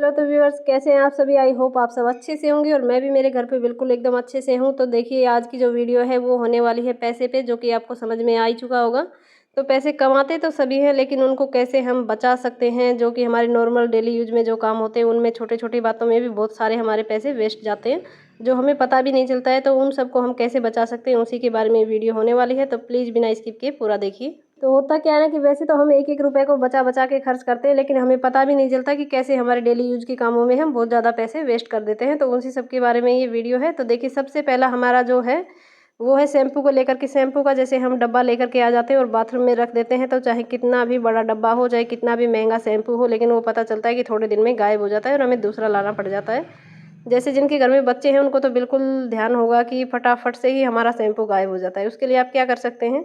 Hello तो viewers, कैसे हैं आप सभी। आई होप आप सब अच्छे से होंगे और मैं भी मेरे घर पे बिल्कुल एकदम अच्छे से हूँ। तो देखिए, आज की जो वीडियो है वो होने वाली है पैसे पे, जो कि आपको समझ में आ ही चुका होगा। तो पैसे कमाते तो सभी हैं, लेकिन उनको कैसे हम बचा सकते हैं, जो कि हमारे नॉर्मल डेली यूज में जो काम होते हैं उनमें छोटे छोटी बातों में भी बहुत सारे हमारे पैसे वेस्ट जाते हैं, जो हमें पता भी नहीं चलता है। तो उन सबको हम कैसे बचा सकते हैं, उसी के बारे में वीडियो होने वाली है। तो प्लीज़ बिना स्किप किए पूरा देखिए। तो होता क्या है ना कि वैसे तो हम एक एक रुपए को बचा बचा के खर्च करते हैं, लेकिन हमें पता भी नहीं चलता कि कैसे हमारे डेली यूज के कामों में हम बहुत ज़्यादा पैसे वेस्ट कर देते हैं। तो उसी सब के बारे में ये वीडियो है। तो देखिए, सबसे पहला हमारा जो है वो है शैम्पू को लेकर के। शैम्पू का जैसे हम डब्बा लेकर के आ जाते हैं और बाथरूम में रख देते हैं, तो चाहे कितना भी बड़ा डब्बा हो, चाहे कितना भी महंगा शैम्पू हो, लेकिन वो पता चलता है कि थोड़े दिन में गायब हो जाता है और हमें दूसरा लाना पड़ जाता है। जैसे जिनके घर में बच्चे हैं उनको तो बिल्कुल ध्यान होगा कि फटाफट से ही हमारा शैम्पू गायब हो जाता है। उसके लिए आप क्या कर सकते हैं,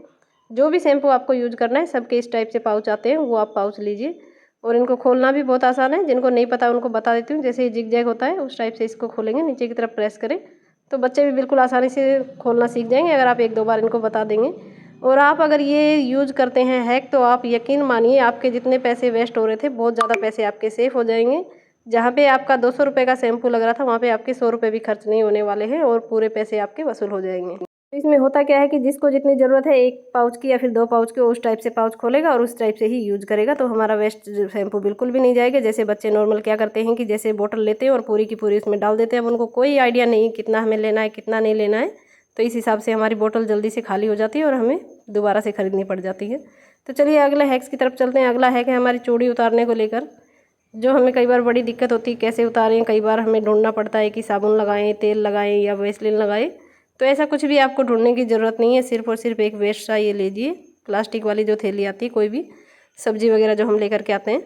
जो भी शैम्पू आपको यूज करना है, सबके इस टाइप से पाउच आते हैं, वो आप पाउच लीजिए। और इनको खोलना भी बहुत आसान है, जिनको नहीं पता उनको बता देती हूँ। जैसे जिग जैग होता है उस टाइप से इसको खोलेंगे, नीचे की तरफ प्रेस करें तो बच्चे भी बिल्कुल आसानी से खोलना सीख जाएंगे, अगर आप एक दो बार इनको बता देंगे। और आप अगर ये यूज करते हैं हैक, तो आप यकीन मानिए आपके जितने पैसे वेस्ट हो रहे थे, बहुत ज़्यादा पैसे आपके सेफ हो जाएंगे। जहाँ पे आपका 200 रुपये का शैम्पू लग रहा था, वहाँ पे आपके 100 रुपये भी खर्च नहीं होने वाले हैं और पूरे पैसे आपके वसूल हो जाएंगे। तो इसमें होता क्या है कि जिसको जितनी ज़रूरत है, एक पाउच की या फिर 2 पाउच की, उस टाइप से पाउच खोलेगा और उस टाइप से ही यूज करेगा, तो हमारा वेस्ट शैम्पू बिल्कुल भी नहीं जाएगा। जैसे बच्चे नॉर्मल क्या करते हैं कि जैसे बोतल लेते हैं और पूरी की पूरी उसमें डाल देते हैं। अब उनको कोई आइडिया नहीं कितना हमें लेना है कितना नहीं लेना है, तो इस हिसाब से हमारी बोतल जल्दी से खाली हो जाती है और हमें दोबारा से खरीदनी पड़ जाती है। तो चलिए अगले हैक्स की तरफ चलते हैं। अगला हैक है हमारी चूड़ी उतारने को लेकर, जो हमें कई बार बड़ी दिक्कत होती है कैसे उतारें। कई बार हमें ढूंढना पड़ता है कि साबुन लगाएं, तेल लगाएं या वेस्लिन लगाएं। तो ऐसा कुछ भी आपको ढूंढने की ज़रूरत नहीं है। सिर्फ और सिर्फ एक वेस्ट सा ये लीजिए, प्लास्टिक वाली जो थैली आती है, कोई भी सब्जी वगैरह जो हम लेकर के आते हैं।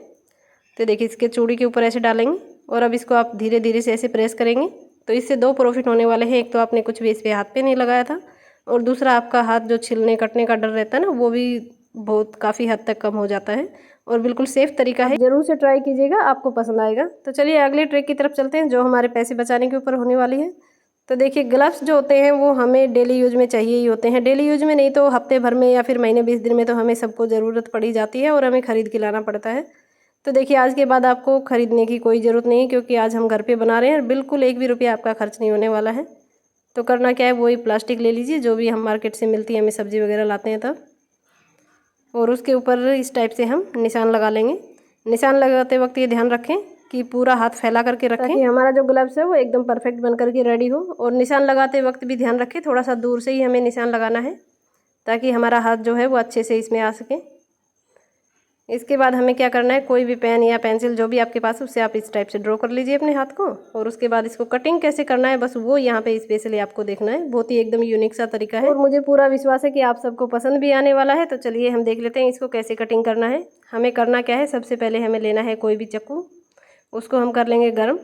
तो देखिए, इसके चूड़ी के ऊपर ऐसे डालेंगे और अब इसको आप धीरे धीरे से ऐसे प्रेस करेंगे। तो इससे 2 प्रॉफिट होने वाले हैं। एक तो आपने कुछ भी इस पर हाथ पे नहीं लगाया था, और दूसरा आपका हाथ जो छिलने कटने का डर रहता है ना, वो भी बहुत काफ़ी हद तक कम हो जाता है और बिल्कुल सेफ तरीका है। जरूर से ट्राई कीजिएगा, आपको पसंद आएगा। तो चलिए अगले ट्रिक की तरफ चलते हैं, जो हमारे पैसे बचाने के ऊपर होने वाली है। तो देखिए, ग्लव्स जो होते हैं वो हमें डेली यूज में चाहिए ही होते हैं। डेली यूज में नहीं तो हफ्ते भर में या फिर महीने 20 दिन में तो हमें सबको ज़रूरत पड़ी जाती है और हमें ख़रीद के लाना पड़ता है। तो देखिए, आज के बाद आपको ख़रीदने की कोई ज़रूरत नहीं है, क्योंकि आज हम घर पे बना रहे हैं। बिल्कुल एक भी रुपया आपका खर्च नहीं होने वाला है। तो करना क्या है, वही प्लास्टिक ले लीजिए जो भी हम मार्केट से मिलती है, हमें सब्ज़ी वगैरह लाते हैं तब, और उसके ऊपर इस टाइप से हम निशान लगा लेंगे। निशान लगाते वक्त ये ध्यान रखें कि पूरा हाथ फैला करके रखें, ताकि हमारा जो ग्लव्स है वो एकदम परफेक्ट बन करके रेडी हो। और निशान लगाते वक्त भी ध्यान रखें, थोड़ा सा दूर से ही हमें निशान लगाना है, ताकि हमारा हाथ जो है वो अच्छे से इसमें आ सके। इसके बाद हमें क्या करना है, कोई भी पेन या पेंसिल जो भी आपके पास है उससे आप इस टाइप से ड्रॉ कर लीजिए अपने हाथ को। और उसके बाद इसको कटिंग कैसे करना है, बस वो यहाँ पे स्पेशली आपको देखना है। बहुत ही एकदम यूनिक सा तरीका है और मुझे पूरा विश्वास है कि आप सबको पसंद भी आने वाला है। तो चलिए हम देख लेते हैं इसको कैसे कटिंग करना है। हमें करना क्या है, सबसे पहले हमें लेना है कोई भी चाकू, उसको हम कर लेंगे गर्म।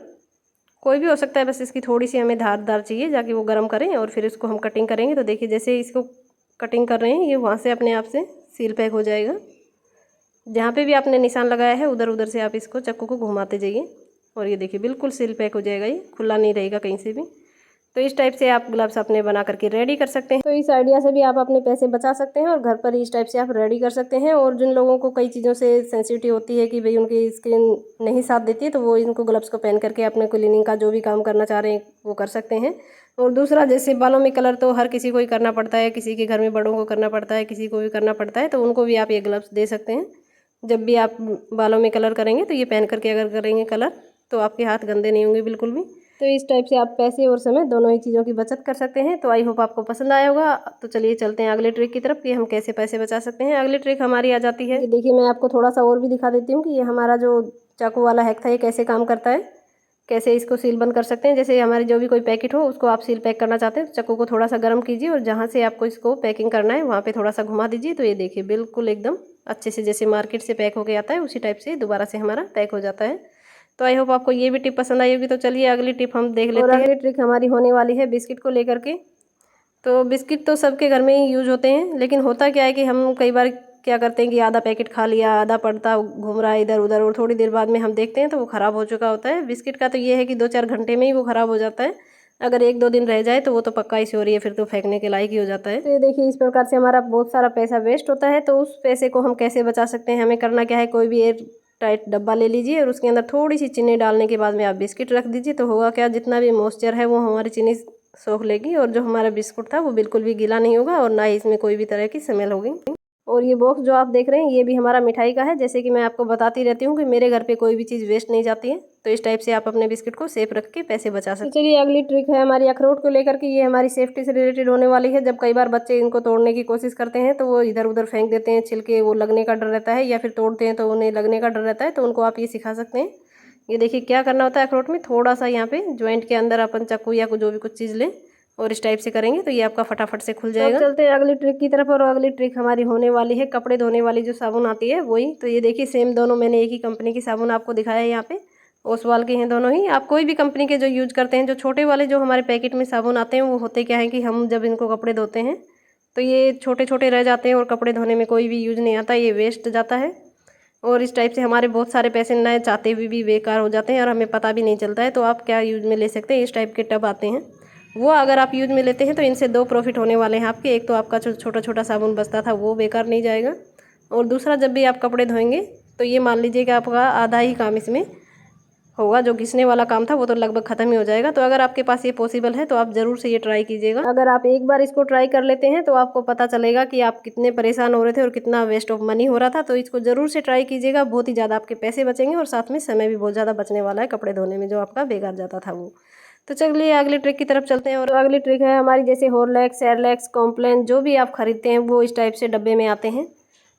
कोई भी हो सकता है, बस इसकी थोड़ी सी हमें धारदार चाहिए, जाके वो गर्म करें और फिर इसको हम कटिंग करेंगे। तो देखिए, जैसे इसको कटिंग कर रहे हैं, ये वहाँ से अपने आप से सील पैक हो जाएगा। जहाँ पे भी आपने निशान लगाया है उधर उधर से आप इसको चाकू को घुमाते जाइए और ये देखिए बिल्कुल सील पैक हो जाएगा, ये खुला नहीं रहेगा कहीं से भी। तो इस टाइप से आप ग्लव्स अपने बना करके रेडी कर सकते हैं। तो इस आइडिया से भी आप अपने पैसे बचा सकते हैं और घर पर इस टाइप से आप रेडी कर सकते हैं। और जिन लोगों को कई चीज़ों से सेंसिटिव होती है कि भाई उनकी स्किन नहीं साथ देती है, तो वो इनको ग्लव्स को पहन करके अपने क्लीनिंग का जो भी काम करना चाह रहे हैं वो कर सकते हैं। और दूसरा, जैसे बालों में कलर तो हर किसी को ही करना पड़ता है, किसी के घर में बड़ों को करना पड़ता है, किसी को भी करना पड़ता है, तो उनको भी आप ये ग्लव्स दे सकते हैं। जब भी आप बालों में कलर करेंगे तो ये पहन करके अगर करेंगे कलर, तो आपके हाथ गंदे नहीं होंगे बिल्कुल भी। तो इस टाइप से आप पैसे और समय दोनों ही चीज़ों की बचत कर सकते हैं। तो आई होप आपको पसंद आया होगा। तो चलिए चलते हैं अगले ट्रिक की तरफ कि हम कैसे पैसे बचा सकते हैं। अगली ट्रिक हमारी आ जाती है, देखिए मैं आपको थोड़ा सा और भी दिखा देती हूँ कि ये हमारा जो चाकू वाला हैक था ये कैसे काम करता है, कैसे इसको सील बंद कर सकते हैं। जैसे हमारे जो भी कोई पैकेट हो उसको आप सील पैक करना चाहते हैं, तो चाकू को थोड़ा सा गर्म कीजिए और जहाँ से आपको इसको पैकिंग करना है वहाँ पे थोड़ा सा घुमा दीजिए। तो ये देखिए बिल्कुल एकदम अच्छे से जैसे मार्केट से पैक होके आता है उसी टाइप से दोबारा से हमारा पैक हो जाता है। तो आई होप आपको ये भी टिप पसंद आई होगी। तो चलिए अगली टिप हम देख लेते हैं। अगली ट्रिक हमारी होने वाली है बिस्किट को लेकर के। तो बिस्किट तो सबके घर में ही यूज होते हैं, लेकिन होता क्या है कि हम कई बार क्या करते हैं कि आधा पैकेट खा लिया, आधा पड़ता घूम रहा है इधर उधर, और थोड़ी देर बाद में हम देखते हैं तो वो ख़राब हो चुका होता है। बिस्किट का तो ये है कि 2-4 घंटे में ही वो ख़राब हो जाता है। अगर 1-2 दिन रह जाए तो वो तो पक्का ही श्योर है, फिर तो फेंकने के लायक ही हो जाता है। तो ये देखिए, इस प्रकार से हमारा बहुत सारा पैसा वेस्ट होता है। तो उस पैसे को हम कैसे बचा सकते हैं, हमें करना क्या है, कोई भी टाइट डब्बा ले लीजिए और उसके अंदर थोड़ी सी चीनी डालने के बाद में आप बिस्किट रख दीजिए। तो होगा क्या, जितना भी मॉइस्चर है वो हमारी चीनी सोख लेगी और जो हमारा बिस्कुट था वो बिल्कुल भी गीला नहीं होगा और ना ही इसमें कोई भी तरह की स्मेल होगी। और ये बॉक्स जो आप देख रहे हैं ये भी हमारा मिठाई का है। जैसे कि मैं आपको बताती रहती हूँ कि मेरे घर पे कोई भी चीज़ वेस्ट नहीं जाती है, तो इस टाइप से आप अपने बिस्किट को सेफ रख के पैसे बचा सकते हैं। तो चलिए अगली ट्रिक है हमारी अखरोट को लेकर के। ये हमारी सेफ्टी से रिलेटेड होने वाली है। जब कई बार बच्चे इनको तोड़ने की कोशिश करते हैं तो वो इधर उधर फेंक देते हैं, छिलके वो लगने का डर रहता है, या फिर तोड़ते हैं तो उन्हें लगने का डर रहता है। तो उनको आप ये सिखा सकते हैं। ये देखिए क्या करना होता है, अखरोट में थोड़ा सा यहाँ पे ज्वाइंट के अंदर अपन चाकू या जो भी कुछ चीज़ लें और इस टाइप से करेंगे तो ये आपका फटाफट से खुल जाएगा। तो चलते हैं अगली ट्रिक की तरफ। और अगली ट्रिक हमारी होने वाली है कपड़े धोने वाली जो साबुन आती है वही। तो ये देखिए सेम दोनों मैंने एक ही कंपनी की साबुन आपको दिखाया है। यहाँ पे ओसवाल के हैं दोनों ही। आप कोई भी कंपनी के जो यूज करते हैं, जो छोटे वाले जो हमारे पैकेट में साबुन आते हैं वो होते क्या है कि हम जब इनको कपड़े धोते हैं तो ये छोटे छोटे रह जाते हैं और कपड़े धोने में कोई भी यूज नहीं आता, ये वेस्ट जाता है और इस टाइप से हमारे बहुत सारे पैसे न चाहते हुए भी बेकार हो जाते हैं और हमें पता भी नहीं चलता है। तो आप क्या यूज में ले सकते हैं, इस टाइप के टब आते हैं, वो अगर आप यूज में लेते हैं तो इनसे दो प्रॉफिट होने वाले हैं आपके। एक तो आपका जो छोटा छोटा साबुन बचता था वो बेकार नहीं जाएगा, और दूसरा जब भी आप कपड़े धोएंगे तो ये मान लीजिए कि आपका आधा ही काम इसमें होगा, जो घिसने वाला काम था वो तो लगभग ख़त्म ही हो जाएगा। तो अगर आपके पास ये पॉसिबल है तो आप ज़रूर से ये ट्राई कीजिएगा। अगर आप एक बार इसको ट्राई कर लेते हैं तो आपको पता चलेगा कि आप कितने परेशान हो रहे थे और कितना वेस्ट ऑफ मनी हो रहा था। तो इसको ज़रूर से ट्राई कीजिएगा, बहुत ही ज़्यादा आपके पैसे बचेंगे और साथ में समय भी बहुत ज़्यादा बचने वाला है कपड़े धोने में जो आपका बेकार जाता था वो। तो चलिए अगली ट्रिक की तरफ चलते हैं। और अगली ट्रिक है हमारी, जैसे हॉर्लिक्स, सेरेलैक्स, कॉम्प्लान जो भी आप खरीदते हैं वो इस टाइप से डब्बे में आते हैं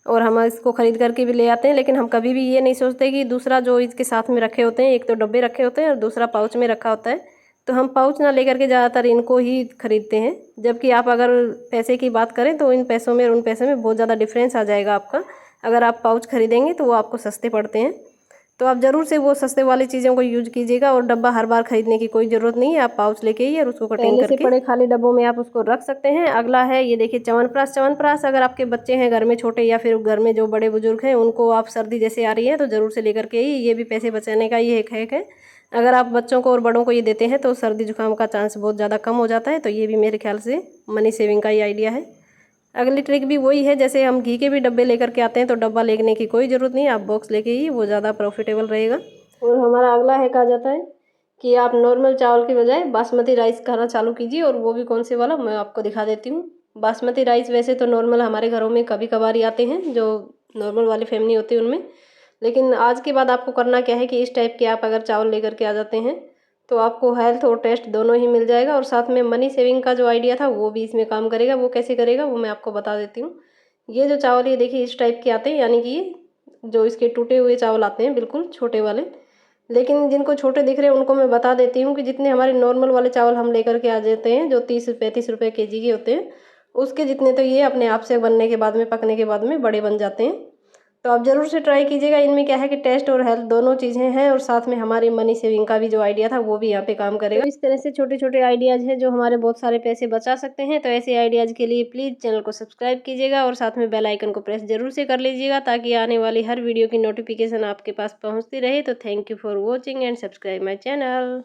और हम इसको खरीद करके भी ले आते हैं। लेकिन हम कभी भी ये नहीं सोचते कि दूसरा जो इसके साथ में रखे होते हैं, एक तो डब्बे रखे होते हैं और दूसरा पाउच में रखा होता है, तो हम पाउच ना लेकर के ज़्यादातर इनको ही खरीदते हैं। जबकि आप अगर पैसे की बात करें तो इन पैसों में और उन पैसों में बहुत ज़्यादा डिफरेंस आ जाएगा आपका। अगर आप पाउच खरीदेंगे तो वो आपको सस्ते पड़ते हैं, तो आप ज़रूर से वो सस्ते वाली चीज़ों को यूज कीजिएगा। और डब्बा हर बार खरीदने की कोई ज़रूरत नहीं है, आप पाउच लेके ही और उसको कटिंग करके पड़े खाली डब्बों में आप उसको रख सकते हैं। अगला है ये देखिए च्यवनप्राश। च्यवनप्राश अगर आपके बच्चे हैं घर में छोटे या फिर घर में जो बड़े बुजुर्ग हैं उनको आप सर्दी जैसे आ रही है तो ज़रूर से लेकर के ही, ये भी पैसे बचाने का ये एक हैक है। अगर आप बच्चों को और बड़ों को ये देते हैं तो सर्दी जुकाम का चांस बहुत ज़्यादा कम हो जाता है। तो ये भी मेरे ख्याल से मनी सेविंग का ही आइडिया है। अगली ट्रिक भी वही है, जैसे हम घी के भी डब्बे लेकर के आते हैं तो डब्बा लेने की कोई ज़रूरत नहीं, आप बॉक्स लेके ही, वो ज़्यादा प्रॉफिटेबल रहेगा। और हमारा अगला है कहा जाता है कि आप नॉर्मल चावल के बजाय बासमती राइस खाना चालू कीजिए। और वो भी कौन से वाला मैं आपको दिखा देती हूँ। बासमती राइस वैसे तो नॉर्मल हमारे घरों में कभी कभार ही आते हैं, जो नॉर्मल वाली फैमिली होती है उनमें। लेकिन आज के बाद आपको करना क्या है कि इस टाइप के आप अगर चावल लेकर के आ जाते हैं तो आपको हेल्थ और टेस्ट दोनों ही मिल जाएगा और साथ में मनी सेविंग का जो आइडिया था वो भी इसमें काम करेगा। वो कैसे करेगा वो मैं आपको बता देती हूँ। ये जो चावल ये देखिए इस टाइप के आते हैं, यानी कि ये जो इसके टूटे हुए चावल आते हैं बिल्कुल छोटे वाले। लेकिन जिनको छोटे दिख रहे हैं उनको मैं बता देती हूँ कि जितने हमारे नॉर्मल वाले चावल हम लेकर के आ जाते हैं जो 30-35 रुपये केजी के होते हैं, उसके जितने तो ये अपने आप से बनने के बाद में, पकने के बाद में बड़े बन जाते हैं। तो आप ज़रूर से ट्राई कीजिएगा। इनमें क्या है कि टेस्ट और हेल्थ दोनों चीज़ें हैं और साथ में हमारी मनी सेविंग का भी जो आइडिया था वो भी यहाँ पे काम करेगा। तो इस तरह से छोटे छोटे आइडियाज़ हैं जो हमारे बहुत सारे पैसे बचा सकते हैं। तो ऐसे आइडियाज़ के लिए प्लीज़ चैनल को सब्सक्राइब कीजिएगा और साथ में बेल आइकन को प्रेस जरूर से कर लीजिएगा ताकि आने वाली हर वीडियो की नोटिफिकेशन आपके पास पहुँचती रहे। तो thank you for watching and subscribe my channel.